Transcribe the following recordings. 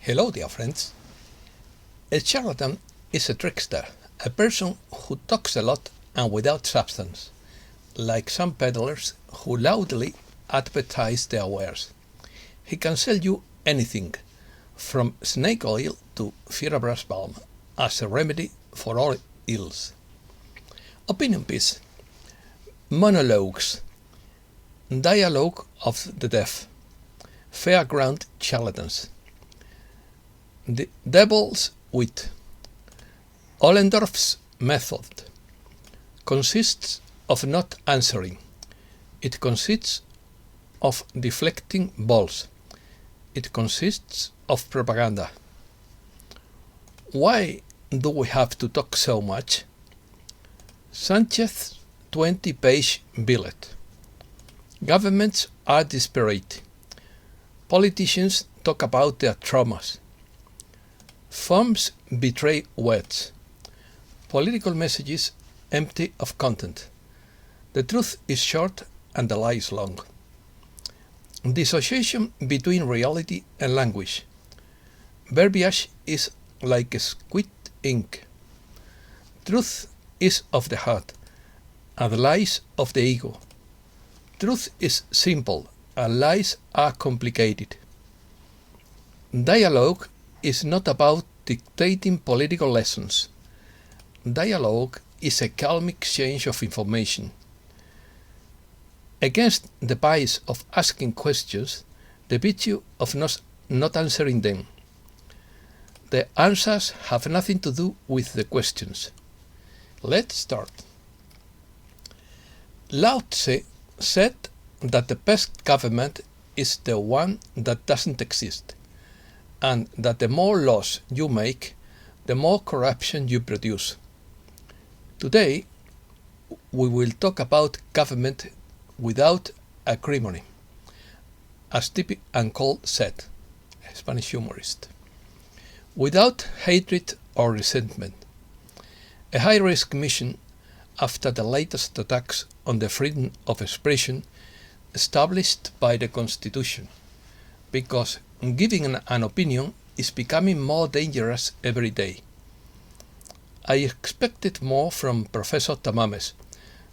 Hello, dear friends. A charlatan is a trickster, a person who talks a lot and without substance, like some peddlers who loudly advertise their wares. He can sell you anything, from snake oil to Fierabras balm, as a remedy for all ills. Opinion piece. Monologues. Dialogue of the deaf. Fairground charlatans. The devil's wit. Ollendorff's method consists of not answering. It consists of deflecting balls. It consists of propaganda. Why do we have to talk so much? Sanchez's 20-page billet. Governments are desperate. Politicians talk about their traumas. Forms betray words. Political messages empty of content. The truth is short and the lie is long. Dissociation between reality and language. Verbiage is like a squid ink. Truth is of the heart, and lies of the ego. Truth is simple, and lies are complicated. Dialogue is not about dictating political lessons. Dialogue is a calm exchange of information. Against the bias of asking questions, the virtue of not answering them. The answers have nothing to do with the questions. Let's start. Lao Tse said that the best government is the one that doesn't exist, and that the more laws you make, the more corruption you produce. Today, we will talk about government without acrimony, as Tipi Ancol said, a Spanish humorist. Without hatred or resentment. A high-risk mission after the latest attacks on the freedom of expression established by the Constitution, because giving an opinion is becoming more dangerous every day. I expected more from Professor Tamames,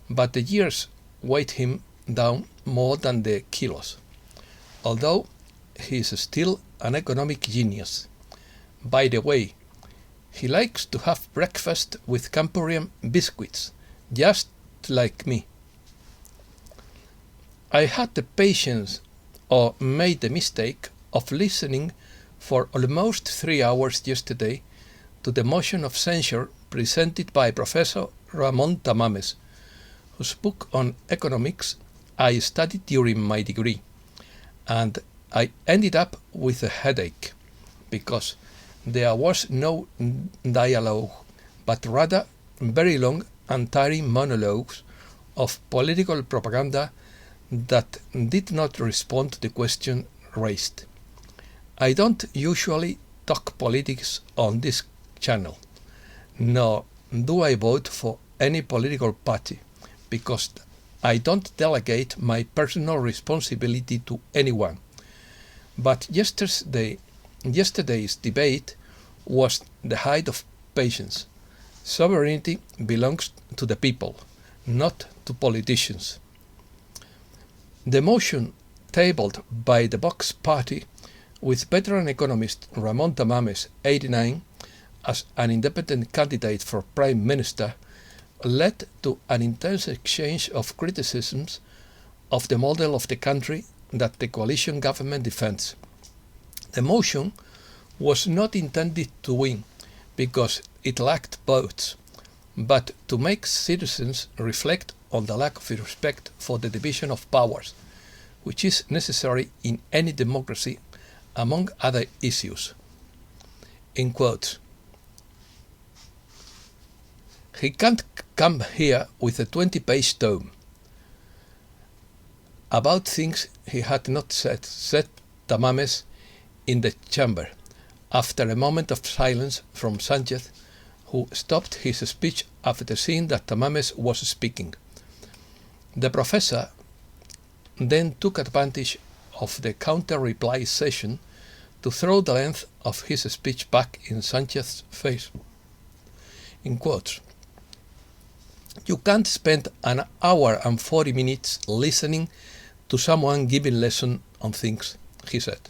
but the years weighed him down more than the kilos, although he is still an economic genius. By the way, he likes to have breakfast with Campurian biscuits, just like me. I had the patience, or made the mistake, of listening for almost 3 hours yesterday to the motion of censure presented by Professor Ramon Tamames, whose book on economics I studied during my degree, and I ended up with a headache, because there was no dialogue, but rather very long and tiring monologues of political propaganda that did not respond to the question raised. I don't usually talk politics on this channel, nor do I vote for any political party, because I don't delegate my personal responsibility to anyone. But yesterday's debate was the height of patience. Sovereignty belongs to the people, not to politicians. The motion tabled by the Vox Party, with veteran economist Ramon Tamames, 89, as an independent candidate for Prime Minister, led to an intense exchange of criticisms of the model of the country that the coalition government defends. The motion was not intended to win, because it lacked votes, but to make citizens reflect on the lack of respect for the division of powers, which is necessary in any democracy, among other issues. In quotes. He can't come here with a 20-page tome about things he had not said Tamames in the chamber, after a moment of silence from Sanchez, who stopped his speech after seeing that Tamames was speaking. The professor then took advantage of the counter-reply session to throw the length of his speech back in Sanchez's face. In quotes, "You can't spend an hour and 40 minutes listening to someone giving lessons on things," he said.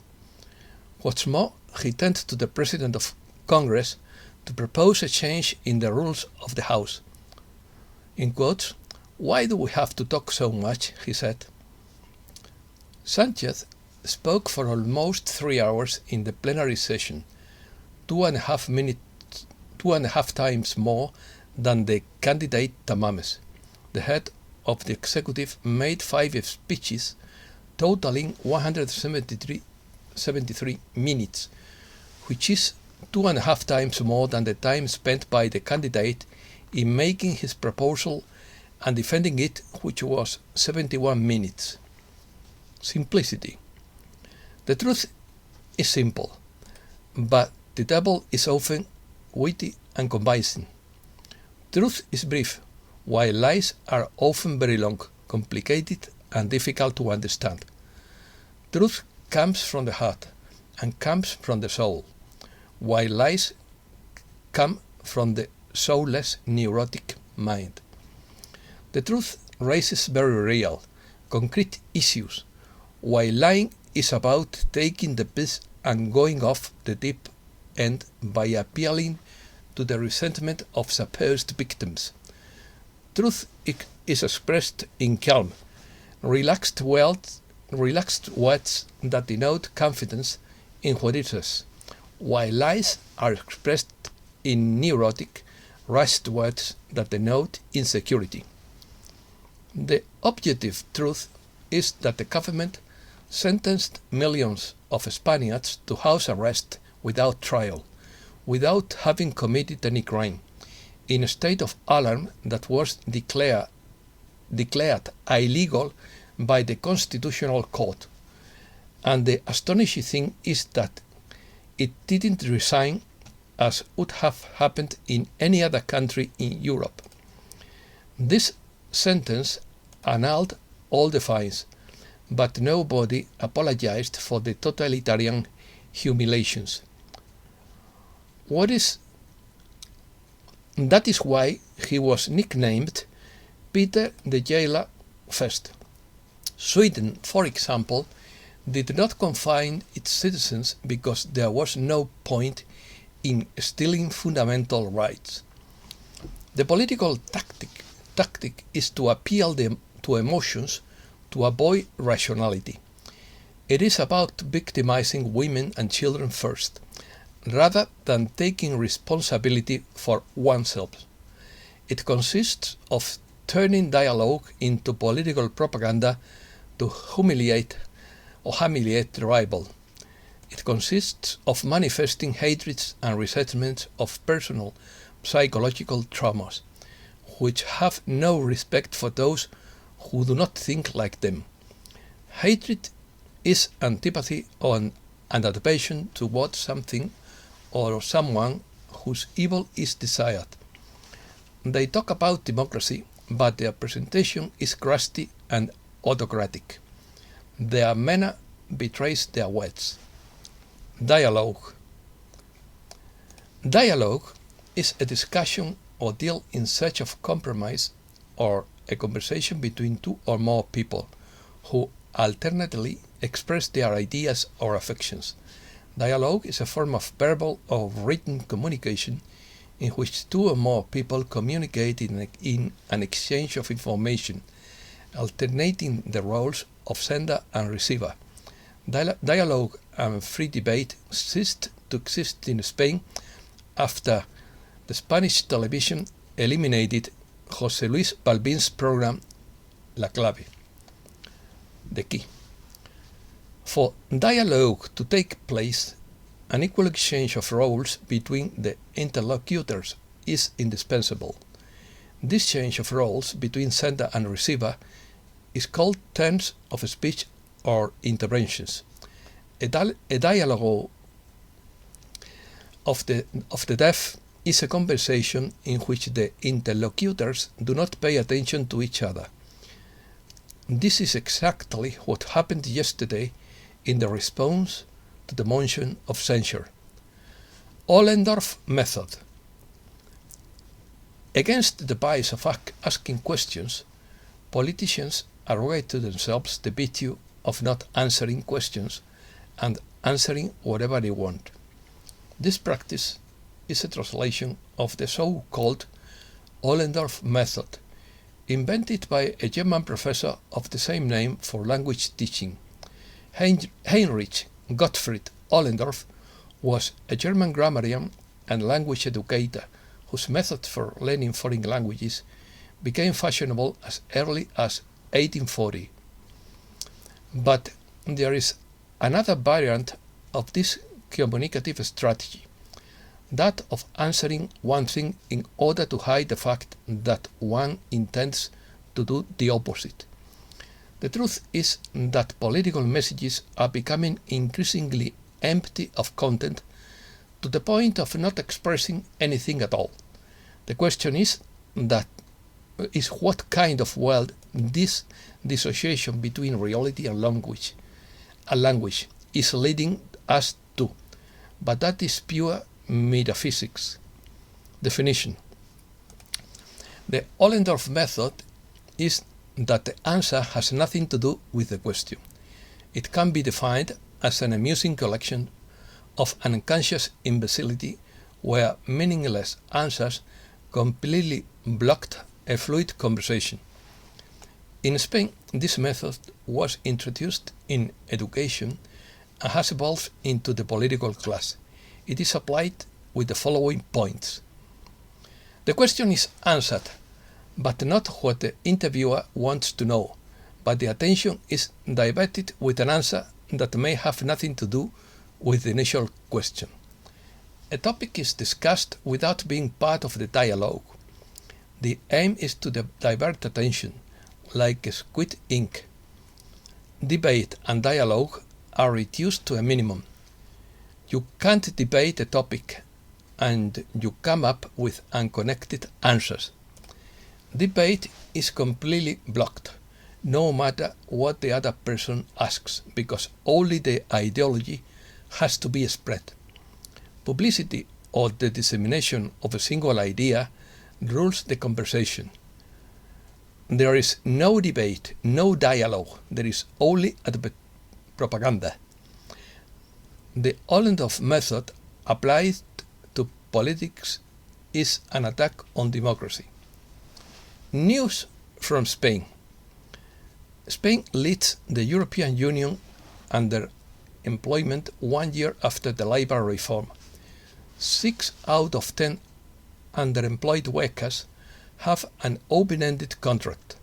What's more, he turned to the President of Congress to propose a change in the rules of the House. In quotes, "Why do we have to talk so much?" he said. Sanchez spoke for almost 3 hours in the plenary session, 2.5 times more than the candidate Tamames. The head of the executive made 5 speeches, totaling 173 minutes, which is 2.5 times more than the time spent by the candidate in making his proposal and defending it, which was 71 minutes. Simplicity. The truth is simple, but the devil is often witty and convincing. Truth is brief, while lies are often very long, complicated, and difficult to understand. Truth comes from the heart and comes from the soul, while lies come from the soulless, neurotic mind. The truth raises very real, concrete issues, while lying is about taking the piss and going off the deep end by appealing to the resentment of supposed victims. Truth is expressed in calm, relaxed words that denote confidence in what it says, while lies are expressed in neurotic, rushed words that denote insecurity. The objective truth is that the government sentenced millions of Spaniards to house arrest without trial, without having committed any crime, in a state of alarm that was declared illegal by the Constitutional Court. And the astonishing thing is that it didn't resign as would have happened in any other country in Europe. This sentence annulled all the fines, but nobody apologized for the totalitarian humiliations. That is why he was nicknamed Peter the Jailer First. Sweden, for example, did not confine its citizens because there was no point in stealing fundamental rights. The political tactic is to appeal to emotions to avoid rationality. It is about victimizing women and children first, rather than taking responsibility for oneself. It consists of turning dialogue into political propaganda to humiliate the rival. It consists of manifesting hatreds and resentments of personal psychological traumas, which have no respect for those who do not think like them. Hatred is antipathy or an adaptation towards something or someone whose evil is desired. They talk about democracy, but their presentation is crusty and autocratic. Their manner betrays their words. Dialogue. Dialogue is a discussion or deal in search of compromise or a conversation between two or more people who alternately express their ideas or affections. Dialogue is a form of verbal or written communication in which two or more people communicate in an exchange of information, alternating the roles of sender and receiver. Dialogue and free debate ceased to exist in Spain after the Spanish television eliminated José Luis Balbín's program La Clave, the key. For dialogue to take place, an equal exchange of roles between the interlocutors is indispensable. This change of roles between sender and receiver is called turns of speech or interventions. A dialogue of the deaf is a conversation in which the interlocutors do not pay attention to each other. This is exactly what happened yesterday in the response to the motion of censure. Ollendorff method. Against the bias of asking questions, politicians arrogate to themselves the virtue of not answering questions and answering whatever they want. This practice is a translation of the so-called Ollendorff method, invented by a German professor of the same name for language teaching. Heinrich Gottfried Ollendorff was a German grammarian and language educator whose method for learning foreign languages became fashionable as early as 1840. But there is another variant of this communicative strategy, that of answering one thing in order to hide the fact that one intends to do the opposite. The truth is that political messages are becoming increasingly empty of content to the point of not expressing anything at all. The question is what kind of world this dissociation between reality and language is leading us to, but that is pure metaphysics. Definition. The Ollendorff method is that the answer has nothing to do with the question. It can be defined as an amusing collection of unconscious imbecility where meaningless answers completely blocked a fluid conversation. In Spain, this method was introduced in education and has evolved into the political class. It is applied with the following points. The question is answered, but not what the interviewer wants to know, but the attention is diverted with an answer that may have nothing to do with the initial question. A topic is discussed without being part of the dialogue. The aim is to divert attention, like a squid ink. Debate and dialogue are reduced to a minimum. You can't debate a topic and you come up with unconnected answers. Debate is completely blocked, no matter what the other person asks, because only the ideology has to be spread. Publicity or the dissemination of a single idea rules the conversation. There is no debate, no dialogue, there is only propaganda. The Ollendorff method applied to politics is an attack on democracy. News from Spain. Spain leads the European Union under employment 1 year after the labor reform. 6 out of 10 underemployed workers have an open-ended contract.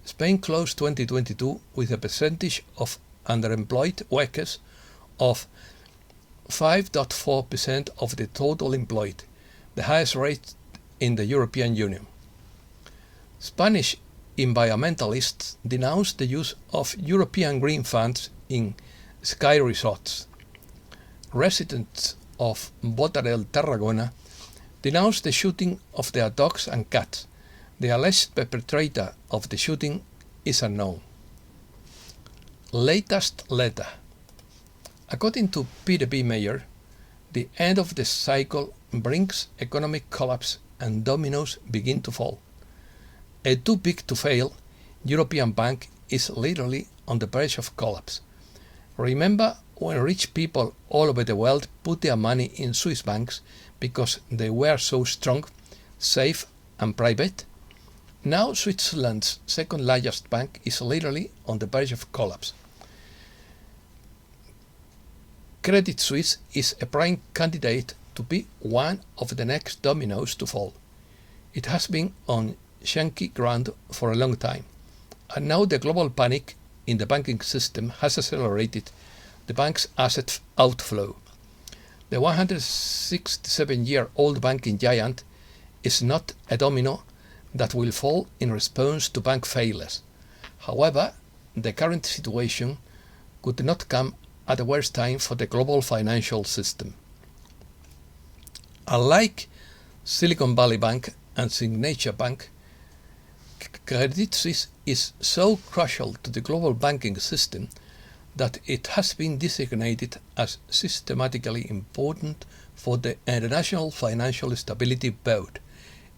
Spain closed 2022 with a percentage of underemployed workers of 5.4% of the total employed, the highest rate in the European Union. Spanish environmentalists denounce the use of European green funds in ski resorts. Residents of Botarel, Tarragona, denounce the shooting of their dogs and cats. The alleged perpetrator of the shooting is unknown. Latest letter. According to Peter B. Mayer, the end of the cycle brings economic collapse and dominoes begin to fall. A too big to fail European bank is literally on the verge of collapse. Remember when rich people all over the world put their money in Swiss banks because they were so strong, safe and private? Now Switzerland's second largest bank is literally on the verge of collapse. Credit Suisse is a prime candidate to be one of the next dominoes to fall. It has been on shaky ground for a long time, and now the global panic in the banking system has accelerated the bank's asset outflow. The 167-year-old banking giant is not a domino that will fall in response to bank failures. However, the current situation could not come at the worst time for the global financial system. Unlike Silicon Valley Bank and Signature Bank, Credit Suisse is so crucial to the global banking system that it has been designated as systematically important for the international financial stability board.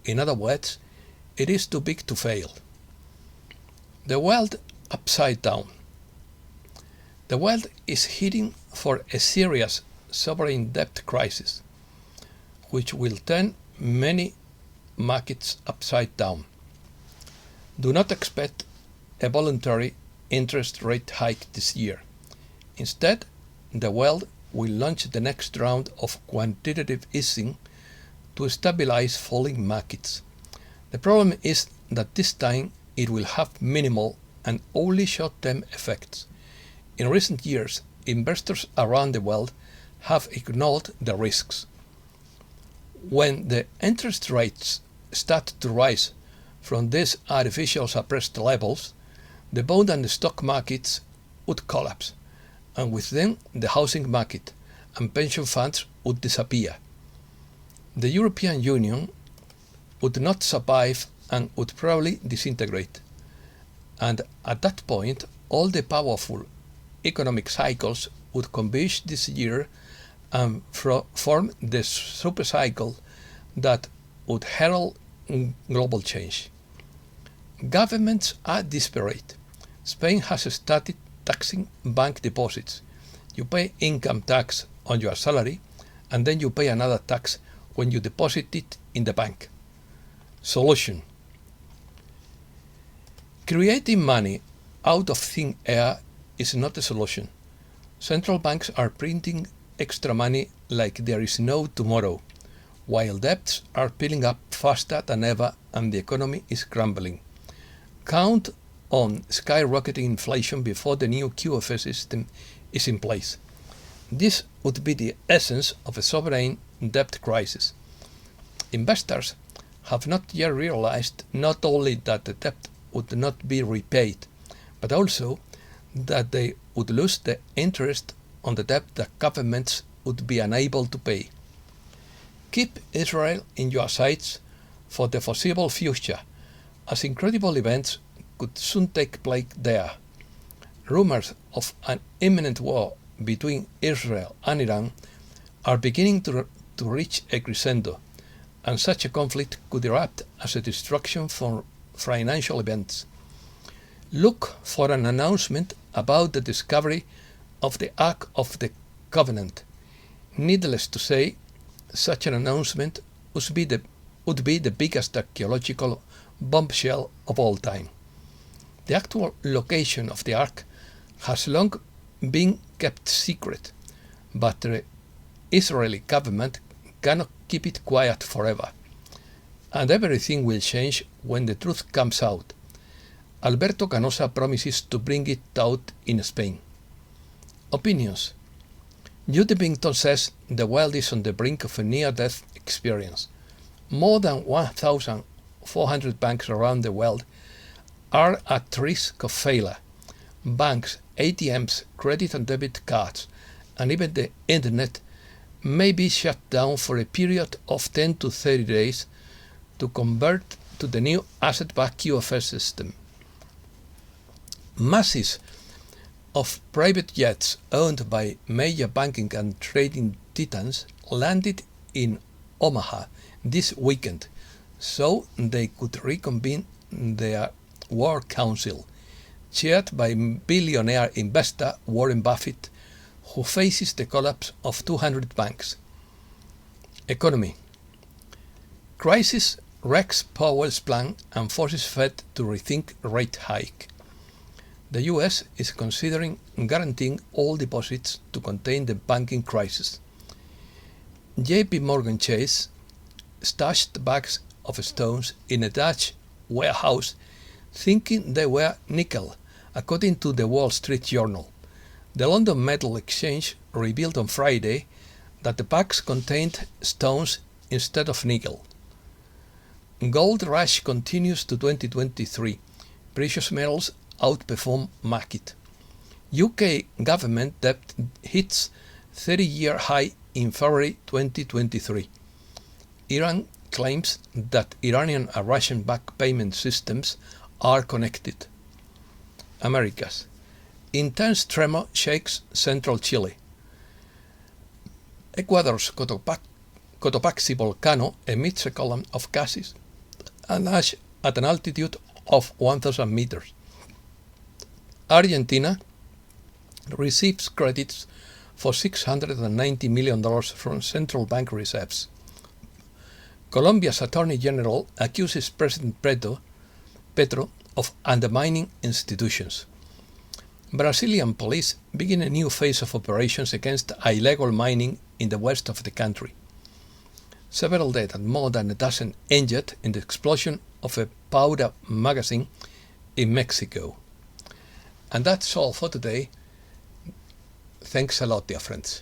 In other words, it is too big to fail. The world upside down. The world is heading for a serious sovereign debt crisis, which will turn many markets upside down. Do not expect a voluntary interest rate hike this year. Instead, the world will launch the next round of quantitative easing to stabilize falling markets. The problem is that this time it will have minimal and only short-term effects. In recent years, investors around the world have ignored the risks. When the interest rates start to rise from these artificial suppressed levels, the bond and the stock markets would collapse, and with them the housing market and pension funds would disappear. The European Union would not survive and would probably disintegrate. And at that point, all the powerful economic cycles would converge this year and form the supercycle that would herald global change. Governments are desperate. Spain has started taxing bank deposits. You pay income tax on your salary, and then you pay another tax when you deposit it in the bank. Solution: creating money out of thin air is not a solution. Central banks are printing extra money like there is no tomorrow, while debts are piling up faster than ever and the economy is crumbling. Count on skyrocketing inflation before the new QFS system is in place. This would be the essence of a sovereign debt crisis. Investors have not yet realized not only that the debt would not be repaid, but also that they would lose the interest on the debt that governments would be unable to pay. Keep Israel in your sights for the foreseeable future, as incredible events could soon take place there. Rumors of an imminent war between Israel and Iran are beginning to reach a crescendo, and such a conflict could erupt as a distraction from financial events. Look for an announcement about the discovery of the Ark of the Covenant. Needless to say, such an announcement would be the biggest archaeological bombshell of all time. The actual location of the Ark has long been kept secret, but the Israeli government cannot keep it quiet forever. And everything will change when the truth comes out. Alberto Canosa promises to bring it out in Spain. Opinions. Judy Bington says the world is on the brink of a near-death experience. More than 1,400 banks around the world are at risk of failure. Banks, ATMs, credit and debit cards, and even the internet may be shut down for a period of 10 to 30 days to convert to the new asset-backed QFS system. Masses of private jets owned by major banking and trading titans landed in Omaha this weekend so they could reconvene their War Council, chaired by billionaire investor Warren Buffett, who faces the collapse of 200 banks. Economy. Crisis wrecks Powell's plan and forces Fed to rethink rate hike. The US is considering guaranteeing all deposits to contain the banking crisis. JP Morgan Chase stashed bags of stones in a Dutch warehouse thinking they were nickel, according to the Wall Street Journal. The London Metal Exchange revealed on Friday that the bags contained stones instead of nickel. Gold rush continues to 2023. Precious metals outperform market. UK government debt hits 30-year high in February 2023. Iran claims that Iranian and Russian back payment systems are connected. Americas. Intense tremor shakes central Chile. Ecuador's Cotopaxi volcano emits a column of gases and ash at an altitude of 1,000 meters. Argentina receives credits for $690 million from central bank reserves. Colombia's Attorney General accuses President Petro of undermining institutions. Brazilian police begin a new phase of operations against illegal mining in the west of the country. Several dead and more than a dozen injured in the explosion of a powder magazine in Mexico. And that's all for today. Thanks a lot, dear friends.